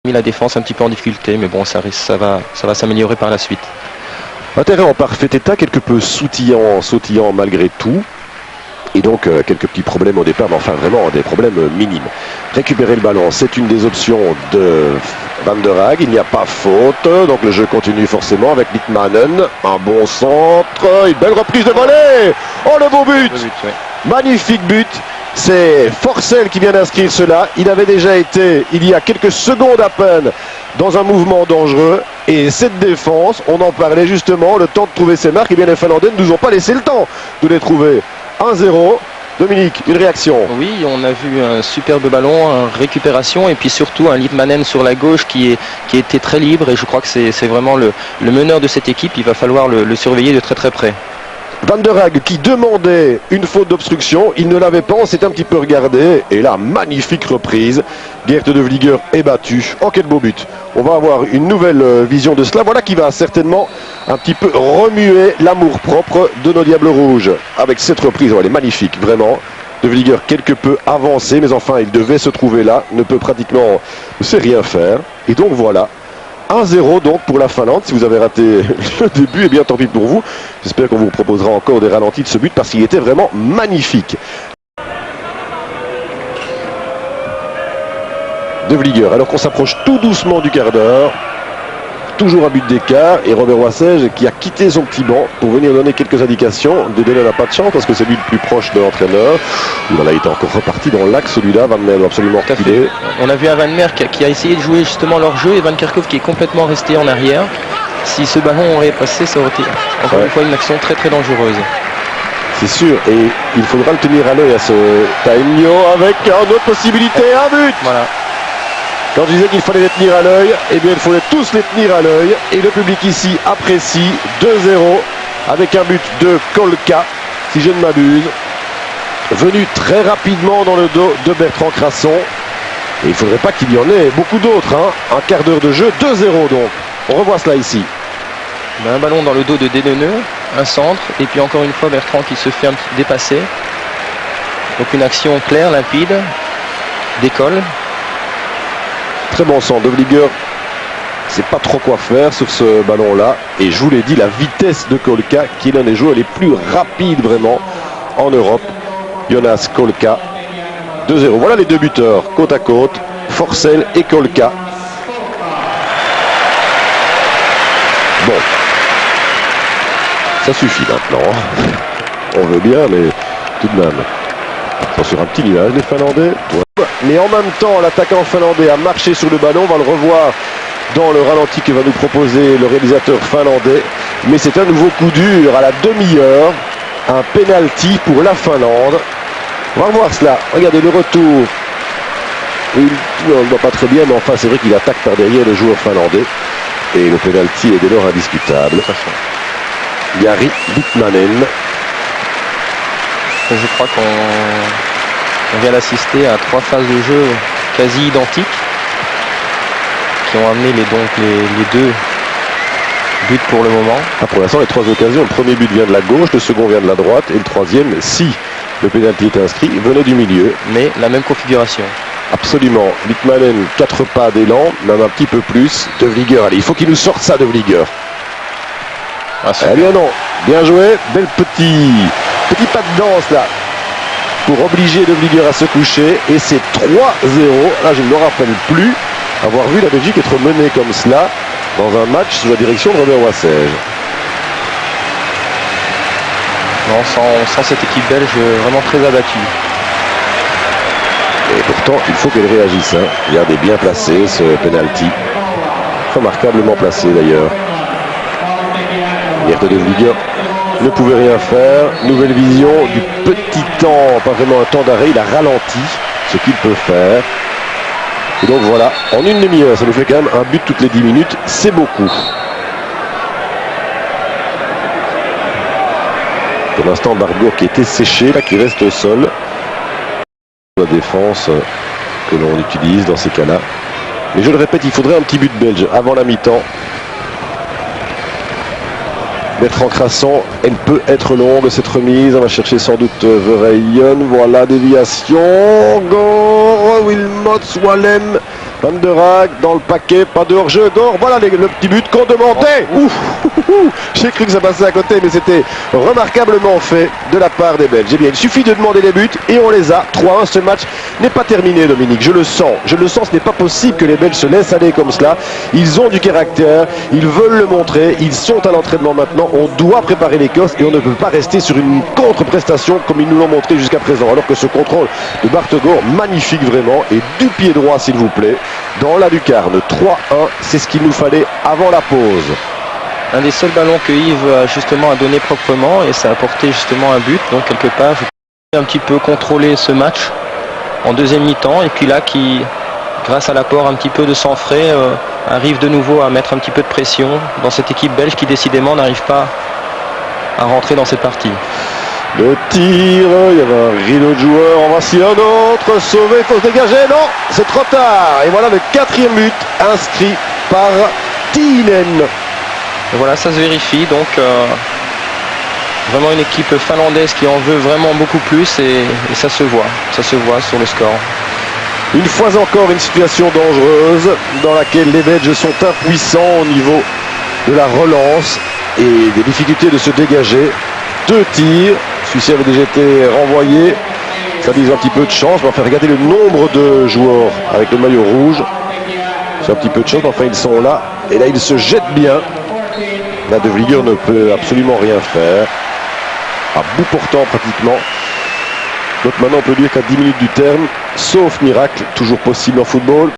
mis la défense un petit peu en difficulté, mais bon, ça va s'améliorer par la suite. Un terrain en parfait état, quelque peu sautillant malgré tout. Et donc quelques petits problèmes au départ, mais enfin vraiment des problèmes minimes. Récupérer le ballon, c'est une des options de Van der Haag. Il n'y a pas faute, donc le jeu continue forcément avec Litmanen. Un bon centre, une belle reprise de volée. Oh, le beau but, Ouais. Magnifique but. C'est Forssell qui vient d'inscrire cela. Il avait déjà été, il y a quelques secondes à peine, dans un mouvement dangereux. Et cette défense, on en parlait justement, le temps de trouver ses marques. Et bien les Finlandais ne nous ont pas laissé le temps de les trouver. 1-0. Dominique, une réaction? Oui, on a vu un superbe ballon, une récupération et puis surtout un Litmanen sur la gauche qui était très libre et je crois que c'est vraiment le meneur de cette équipe. Il va falloir le surveiller de très très près. Van der Haag qui demandait une faute d'obstruction, il ne l'avait pas, on s'est un petit peu regardé et là, magnifique reprise. Geert de Vlieger est battu. Oh, quel beau but. On va avoir une nouvelle vision de cela, voilà qui va certainement un petit peu remuer l'amour-propre de nos Diables Rouges. Avec cette reprise, elle est magnifique, vraiment. De Vlieger quelque peu avancé, mais enfin, il devait se trouver là, ne sait rien faire. Et donc voilà. 1-0 donc pour la Finlande. Si vous avez raté le début, eh bien tant pis pour vous. J'espère qu'on vous proposera encore des ralentis de ce but parce qu'il était vraiment magnifique. De Vlieger, alors qu'on s'approche tout doucement du quart d'heure. Toujours un but d'écart et Robert Wassège qui a quitté son petit banc pour venir donner quelques indications. Dedele n'a pas de chance parce que c'est lui le plus proche de l'entraîneur. Voilà, il est encore reparti dans l'axe celui-là. Van Meer doit absolument reculer. On a vu un Van Meer qui a essayé de jouer justement leur jeu et Van Kerkhoff qui est complètement resté en arrière. Si ce ballon aurait passé, ça aurait été encore une fois une action très très dangereuse. C'est sûr, et il faudra le tenir à l'œil à ce Tainio avec une autre possibilité, un but. Voilà. Quand je disais qu'il fallait les tenir à l'œil, eh bien il fallait tous les tenir à l'œil. Et le public ici apprécie 2-0 avec un but de Kolka, si je ne m'abuse. Venu très rapidement dans le dos de Bertrand Crasson. Et il ne faudrait pas qu'il y en ait beaucoup d'autres. Un quart d'heure de jeu, 2-0 donc. On revoit cela ici. Un ballon dans le dos de Dedeneux, un centre. Et puis encore une fois Bertrand qui se fait un petit dépasser. Donc une action claire, limpide, décolle. Très bon centre de Vlieger, ne sait pas trop quoi faire sur ce ballon-là. Et je vous l'ai dit, la vitesse de Kolka, qui est l'un des joueurs les plus rapides vraiment en Europe. Jonas Kolka, 2-0. Voilà les deux buteurs, côte à côte, Forssell et Kolka. Bon, ça suffit maintenant. On veut bien, mais tout de même. Ils sont sur un petit nuage, les Finlandais. Mais en même temps, l'attaquant finlandais a marché sur le ballon. On va le revoir dans le ralenti que va nous proposer le réalisateur finlandais. Mais c'est un nouveau coup dur à la demi-heure. Un penalty pour la Finlande. On va revoir cela. Regardez le retour. Oui, on ne voit pas très bien, mais enfin, c'est vrai qu'il attaque par derrière le joueur finlandais. Et le penalty est dès lors indiscutable. Jari Litmanen. Je crois qu'on vient d'assister à 3 phases de jeu quasi identiques qui ont amené les 2 buts pour le moment. Pour l'instant, les 3 occasions, le premier but vient de la gauche, le second vient de la droite et le troisième, si le pénalty est inscrit, venait du milieu. Mais la même configuration. Absolument. Litmanen, 4 pas d'élan, même un petit peu plus. De Vlieger, allez, il faut qu'il nous sorte ça, De Vlieger. Eh bien non, bien joué, bel petit pas de danse là pour obliger De Vlieger à se coucher et c'est 3-0. Là je ne me rappelle plus avoir vu la Belgique être menée comme cela dans un match sous la direction de Robert Wassège. Non, sans cette équipe belge vraiment très abattue. Et pourtant il faut qu'elle réagisse. Regardez, bien placé ce penalty. Remarquablement placé d'ailleurs. Geert de Vlieger ne pouvait rien faire. Nouvelle vision du petit temps, pas vraiment un temps d'arrêt, il a ralenti ce qu'il peut faire. Et donc voilà, en une demi-heure, ça nous fait quand même un but toutes les 10 minutes, c'est beaucoup. Pour l'instant, Barbour qui était séché, là qui reste au sol. La défense que l'on utilise dans ces cas-là. Mais je le répète, il faudrait un petit but belge avant la mi-temps. Bertrand Crasson, elle peut être longue cette remise. On va chercher sans doute Verheyen. Voilà, déviation. Gore, Wilmot, Swalem. Van der Haag dans le paquet, pas de hors-jeu. Gore, voilà le petit but qu'on demandait. Ouf, j'ai cru que ça passait à côté, mais c'était remarquablement fait de la part des Belges. Eh bien, il suffit de demander les buts et on les a. 3-1, ce match n'est pas terminé, Dominique. Je le sens, ce n'est pas possible que les Belges se laissent aller comme cela. Ils ont du caractère, ils veulent le montrer, ils sont à l'entraînement maintenant. On doit préparer l'Écosse et on ne peut pas rester sur une contre-prestation comme ils nous l'ont montré jusqu'à présent. Alors que ce contrôle de Bart Gore, magnifique vraiment, et du pied droit s'il vous plaît, dans la lucarne. 3-1, c'est ce qu'il nous fallait avant la pause. Un des seuls ballons que Yves justement a donné proprement et ça a apporté justement un but. Donc quelque part, je peux un petit peu contrôler ce match en deuxième mi-temps. Et puis là, qui, grâce à l'apport un petit peu de sang frais, arrive de nouveau à mettre un petit peu de pression dans cette équipe belge qui décidément n'arrive pas à rentrer dans cette partie. Le tir, il y avait un rideau de joueurs, en voici un autre, sauvé, il faut se dégager, non, c'est trop tard. Et voilà le 4e but inscrit par Tiinen. Et voilà, ça se vérifie, donc vraiment une équipe finlandaise qui en veut vraiment beaucoup plus et ça se voit sur le score. Une fois encore une situation dangereuse dans laquelle les Belges sont impuissants au niveau de la relance et des difficultés de se dégager. 2 tirs, celui-ci avait déjà été renvoyé, ça dit un petit peu de chance, mais enfin regardez le nombre de joueurs avec le maillot rouge, c'est un petit peu de chance, mais enfin ils sont là, et là ils se jettent bien. Là De Vlieger ne peut absolument rien faire, à bout portant pratiquement. Donc maintenant on peut dire qu'à 10 minutes du terme, sauf miracle, toujours possible en football,